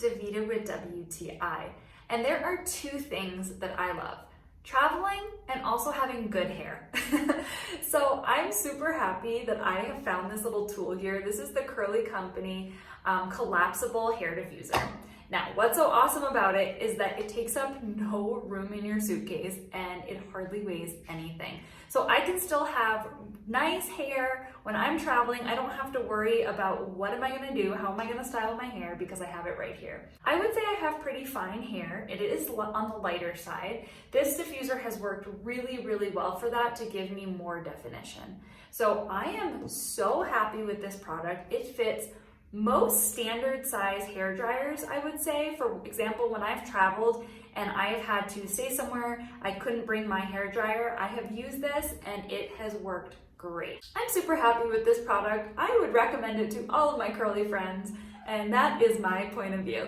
Davita with WTI, and there are two things that I love: traveling and also having good hair. So I'm super happy that I have found this little tool here. This is the Curly Company Collapsible Hair Diffuser. Now, what's so awesome about it is that it takes up no room in your suitcase and it hardly weighs anything. So I can still have nice hair when I'm traveling. I don't have to worry about what am I gonna do, how am I gonna style my hair, because I have it right here. I would say I have pretty fine hair. It is on the lighter side. This diffuser has worked really, really well for that, to give me more definition. So I am so happy with this product. It fits most standard size hair dryers, I would say. For example, when I've traveled and I've had to stay somewhere, I couldn't bring my hair dryer, I have used this and it has worked great. I'm super happy with this product. I would recommend it to all of my curly friends, and that is my point of view.